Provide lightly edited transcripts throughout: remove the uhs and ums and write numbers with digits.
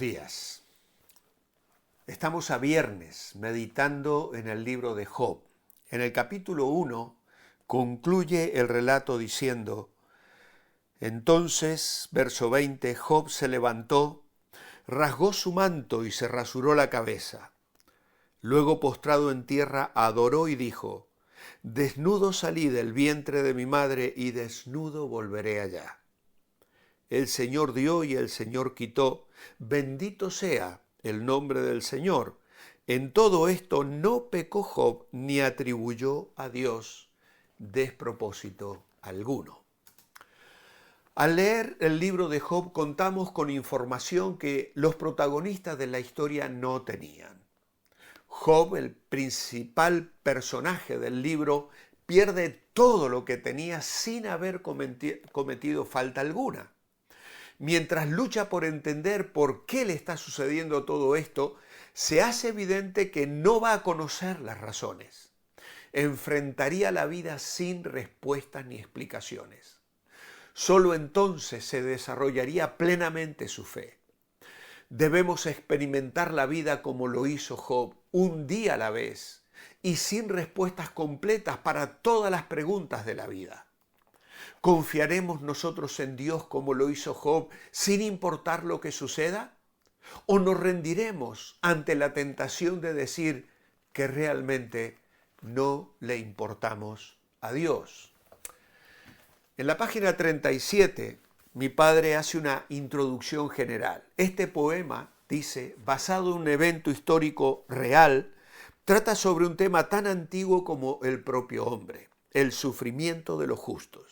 días. Estamos a viernes meditando en el libro de Job. En el capítulo 1 concluye el relato diciendo: Entonces, verso 20, Job se levantó, rasgó su manto y se rasuró la cabeza. Luego, postrado en tierra, adoró y dijo: Desnudo salí del vientre de mi madre y desnudo volveré allá. El Señor dio y el Señor quitó. Bendito sea el nombre del Señor. En todo esto no pecó Job ni atribuyó a Dios despropósito alguno. Al leer el libro de Job contamos con información que los protagonistas de la historia no tenían. Job, el principal personaje del libro, pierde todo lo que tenía sin haber cometido falta alguna. Mientras lucha por entender por qué le está sucediendo todo esto, se hace evidente que no va a conocer las razones. Enfrentaría la vida sin respuestas ni explicaciones. Solo entonces se desarrollaría plenamente su fe. Debemos experimentar la vida como lo hizo Job, un día a la vez, y sin respuestas completas para todas las preguntas de la vida. ¿Confiaremos nosotros en Dios como lo hizo Job, sin importar lo que suceda? ¿O nos rendiremos ante la tentación de decir que realmente no le importamos a Dios? En la página 37, mi padre hace una introducción general. Este poema, dice, basado en un evento histórico real, trata sobre un tema tan antiguo como el propio hombre, el sufrimiento de los justos.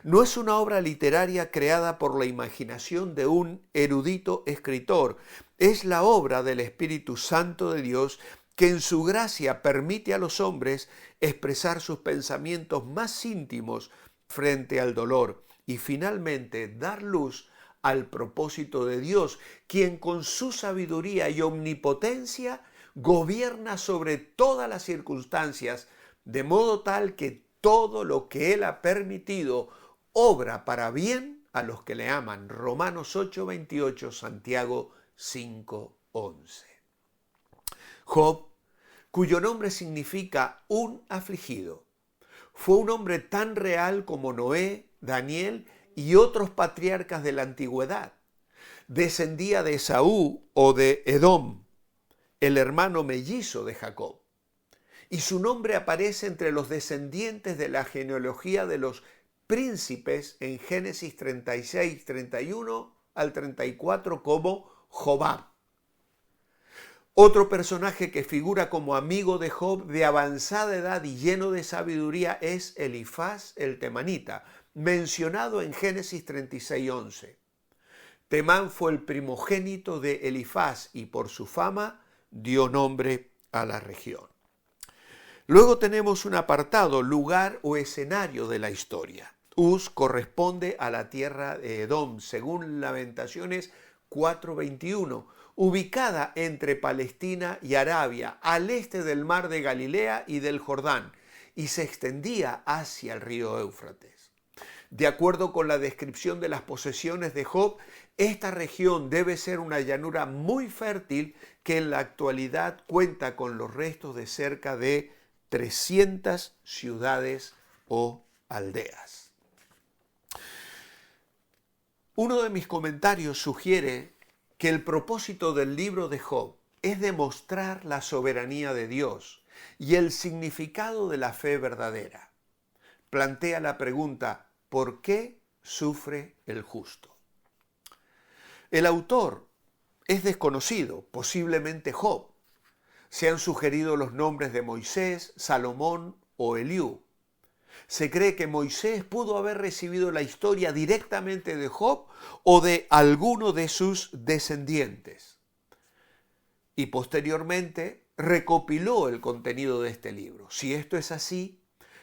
No es una obra literaria creada por la imaginación de un erudito escritor, es la obra del Espíritu Santo de Dios que en su gracia permite a los hombres expresar sus pensamientos más íntimos frente al dolor y finalmente dar luz al propósito de Dios, quien con su sabiduría y omnipotencia gobierna sobre todas las circunstancias, de modo tal que todo lo que Él ha permitido obra para bien a los que le aman. Romanos 8:28, Santiago 5:11. Job, cuyo nombre significa un afligido, fue un hombre tan real como Noé, Daniel y otros patriarcas de la antigüedad. Descendía de Esaú o de Edom, el hermano mellizo de Jacob. Y su nombre aparece entre los descendientes de la genealogía de los príncipes en Génesis 36, 31 al 34 como Jobab. Otro personaje que figura como amigo de Job de avanzada edad y lleno de sabiduría es Elifaz el temanita, mencionado en Génesis 36, 11. Temán fue el primogénito de Elifaz y por su fama dio nombre a la región. Luego tenemos un apartado, lugar o escenario de la historia. Uz corresponde a la tierra de Edom, según Lamentaciones 4:21, ubicada entre Palestina y Arabia, al este del mar de Galilea y del Jordán, y se extendía hacia el río Éufrates. De acuerdo con la descripción de las posesiones de Job, esta región debe ser una llanura muy fértil que en la actualidad cuenta con los restos de cerca de 300 ciudades o aldeas. Uno de mis comentarios sugiere que el propósito del libro de Job es demostrar la soberanía de Dios y el significado de la fe verdadera. Plantea la pregunta: ¿por qué sufre el justo? El autor es desconocido, posiblemente Job. Se han sugerido los nombres de Moisés, Salomón o Eliú. Se cree que Moisés pudo haber recibido la historia directamente de Job o de alguno de sus descendientes. Y posteriormente recopiló el contenido de este libro. Si esto es así,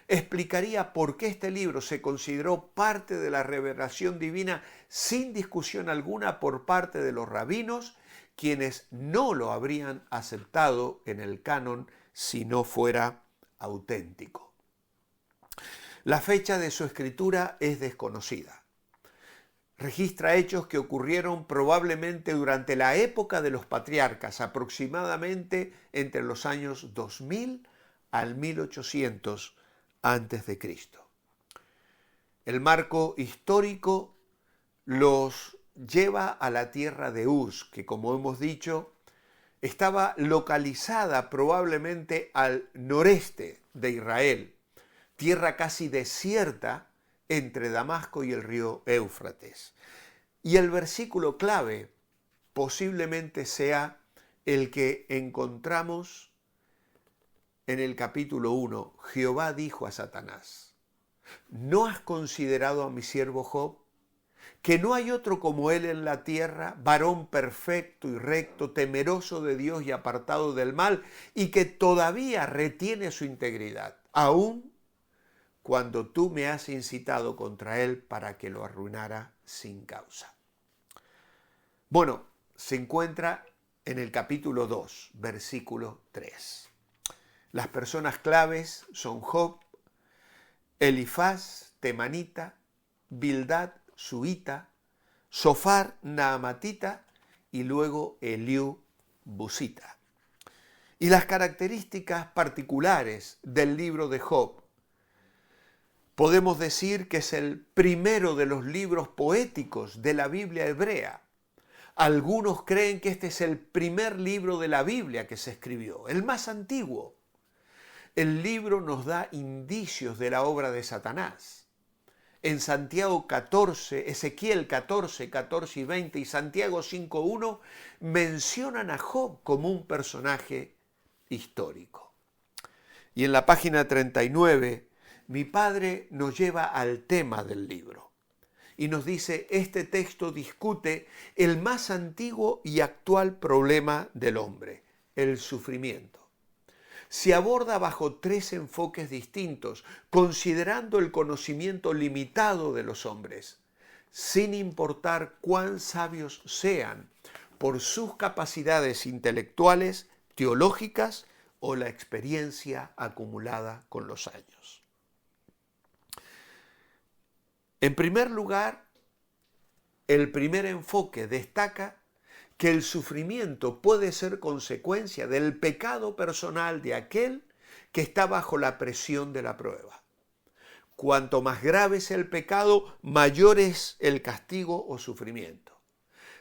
explicaría por qué este libro se consideró parte de la revelación divina sin discusión alguna por parte de los rabinos, quienes no lo habrían aceptado en el canon si no fuera auténtico. La fecha de su escritura es desconocida. registra hechos que ocurrieron probablemente durante la época de los patriarcas, aproximadamente entre los años 2000 al 1800 a.C. El marco histórico los lleva a la tierra de Uz, que como hemos dicho, estaba localizada probablemente al noreste de Israel, tierra casi desierta entre Damasco y el río Éufrates. Y el versículo clave posiblemente sea el que encontramos en el capítulo 1. Jehová dijo a Satanás: ¿no has considerado a mi siervo Job? Que no hay otro como él en la tierra, varón perfecto y recto, temeroso de Dios y apartado del mal, y que todavía retiene su integridad, aun cuando tú me has incitado contra él para que lo arruinara sin causa. Bueno, se encuentra en el capítulo 2, versículo 3. Las personas claves son Job, Elifaz, temanita, Bildad, suita, Sofar, naamatita y luego Eliú, busita. Y las características particulares del libro de Job. Podemos decir que es el primero de los libros poéticos de la Biblia hebrea. Algunos creen que este es el primer libro de la Biblia que se escribió, el más antiguo. El libro nos da indicios de la obra de Satanás. En Santiago 14, Ezequiel 14, 14 y 20 y Santiago 5.1 mencionan a Job como un personaje histórico. Y en la página 39, mi padre nos lleva al tema del libro y nos dice: este texto discute el más antiguo y actual problema del hombre, el sufrimiento. Se aborda bajo 3 enfoques distintos, considerando el conocimiento limitado de los hombres, sin importar cuán sabios sean por sus capacidades intelectuales, teológicas o la experiencia acumulada con los años. En primer lugar, el primer enfoque destaca que el sufrimiento puede ser consecuencia del pecado personal de aquel que está bajo la presión de la prueba. Cuanto más grave es el pecado, mayor es el castigo o sufrimiento.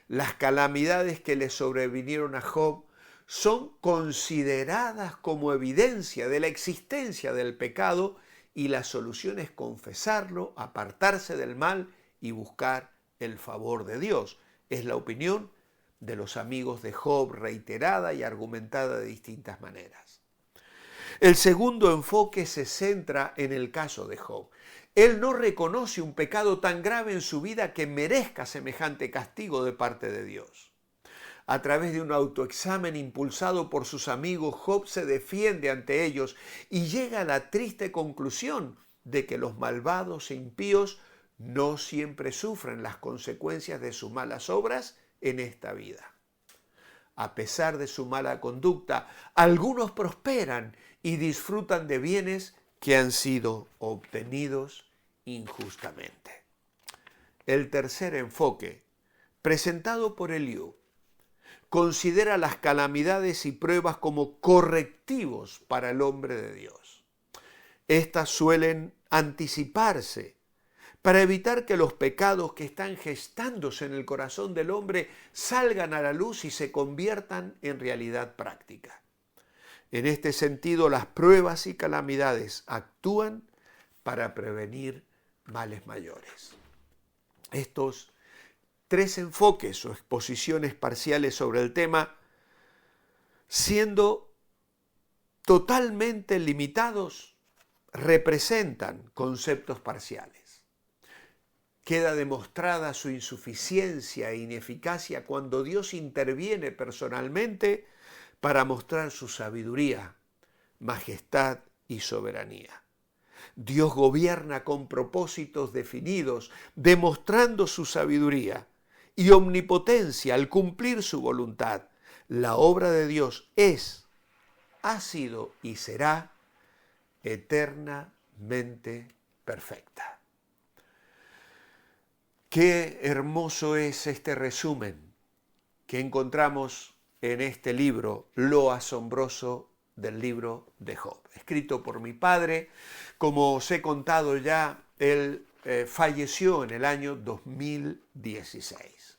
Las calamidades que le sobrevinieron a Job son consideradas como evidencia de la existencia del pecado, y la solución es confesarlo, apartarse del mal y buscar el favor de Dios. Es la opinión de los amigos de Job, reiterada y argumentada de distintas maneras. El segundo enfoque se centra en el caso de Job. Él no reconoce un pecado tan grave en su vida que merezca semejante castigo de parte de Dios. A través de un autoexamen impulsado por sus amigos, Job se defiende ante ellos y llega a la triste conclusión de que los malvados e impíos no siempre sufren las consecuencias de sus malas obras en esta vida. A pesar de su mala conducta, algunos prosperan y disfrutan de bienes que han sido obtenidos injustamente. El tercer enfoque, presentado por Eliú, considera las calamidades y pruebas como correctivos para el hombre de Dios. Estas suelen anticiparse para evitar que los pecados que están gestándose en el corazón del hombre salgan a la luz y se conviertan en realidad práctica. En este sentido, las pruebas y calamidades actúan para prevenir males mayores. Estos 3 enfoques o exposiciones parciales sobre el tema, siendo totalmente limitados, representan conceptos parciales. Queda demostrada su insuficiencia e ineficacia cuando Dios interviene personalmente para mostrar su sabiduría, majestad y soberanía. Dios gobierna con propósitos definidos, demostrando su sabiduría y omnipotencia al cumplir su voluntad. La obra de Dios es, ha sido y será eternamente perfecta. Qué hermoso es este resumen que encontramos en este libro, Lo asombroso del libro de Job, escrito por mi padre. Como os he contado ya, él falleció en el año 2016.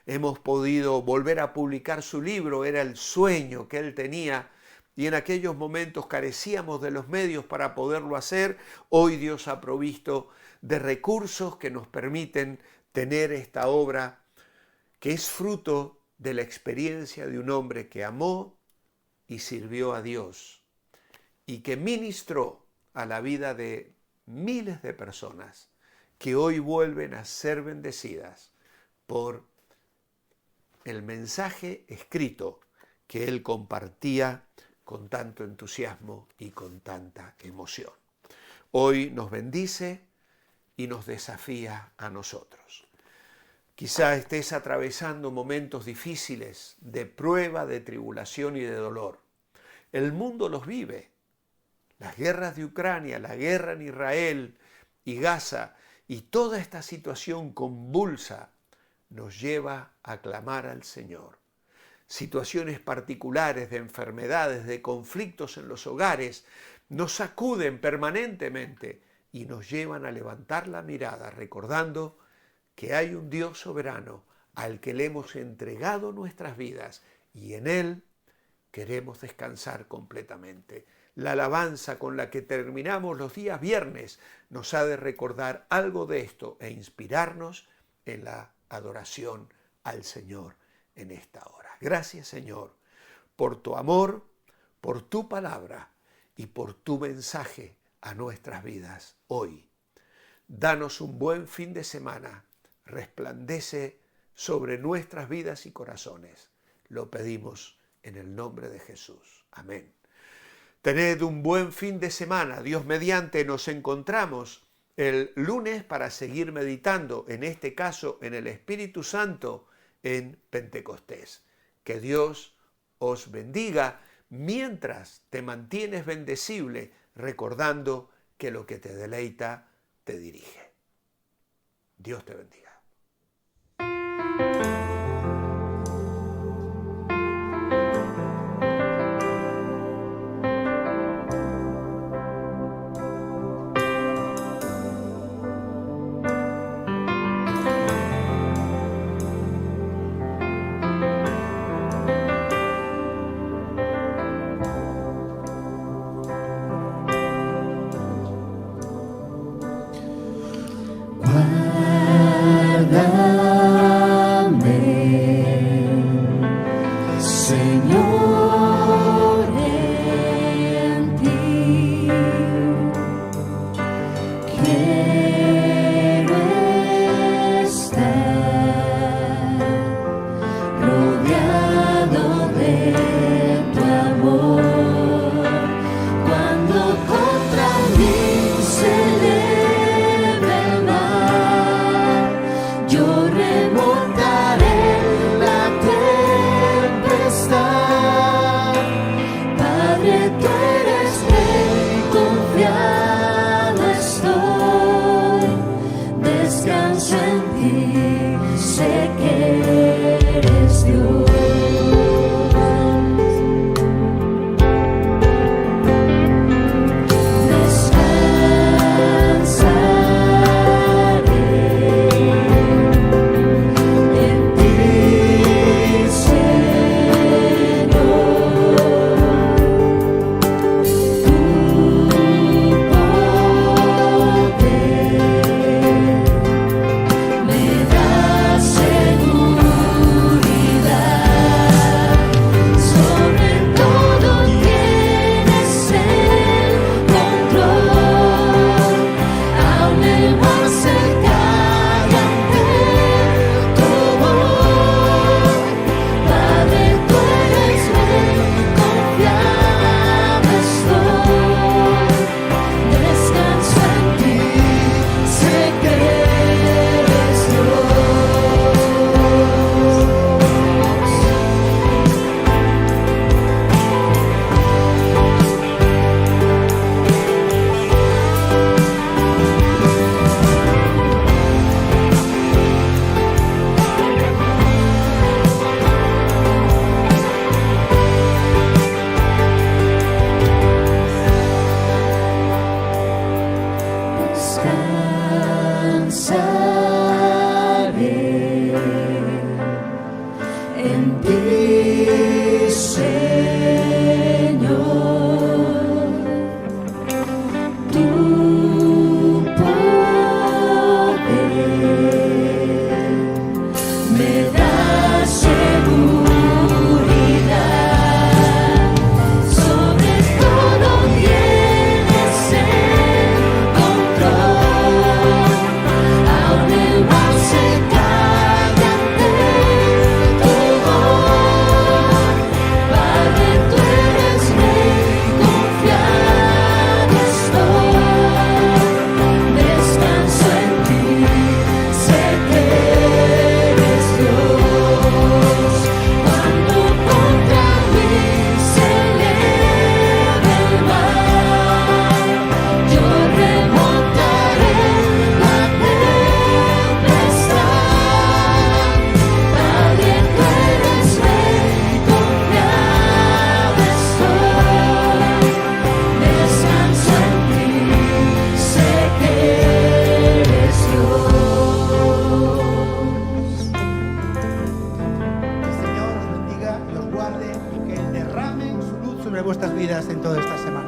Hemos podido volver a publicar su libro, era el sueño que él tenía y en aquellos momentos carecíamos de los medios para poderlo hacer. Hoy Dios ha provisto de recursos que nos permiten tener esta obra que es fruto de la experiencia de un hombre que amó y sirvió a Dios y que ministró a la vida de miles de personas que hoy vuelven a ser bendecidas por el mensaje escrito que él compartía con tanto entusiasmo y con tanta emoción. Hoy nos bendice y nos desafía a nosotros. Quizá estés atravesando momentos difíciles de prueba, de tribulación y de dolor. El mundo los vive. Las guerras de Ucrania, la guerra en Israel y Gaza y toda esta situación convulsa nos lleva a clamar al Señor. Situaciones particulares de enfermedades, de conflictos en los hogares, nos sacuden permanentemente y nos llevan a levantar la mirada recordando que hay un Dios soberano al que le hemos entregado nuestras vidas y en Él queremos descansar completamente. La alabanza con la que terminamos los días viernes nos ha de recordar algo de esto e inspirarnos en la adoración al Señor en esta hora. Gracias, Señor, por tu amor, por tu palabra y por tu mensaje a nuestras vidas hoy. Danos un buen fin de semana. Resplandece sobre nuestras vidas y corazones. Lo pedimos en el nombre de Jesús. Amén. Tened un buen fin de semana. Dios mediante nos encontramos el lunes para seguir meditando, en este caso en el Espíritu Santo, en Pentecostés. Que Dios os bendiga mientras te mantienes bendecible, recordando que lo que te deleita te dirige. Dios te bendiga. vuestras vidas en toda esta semana.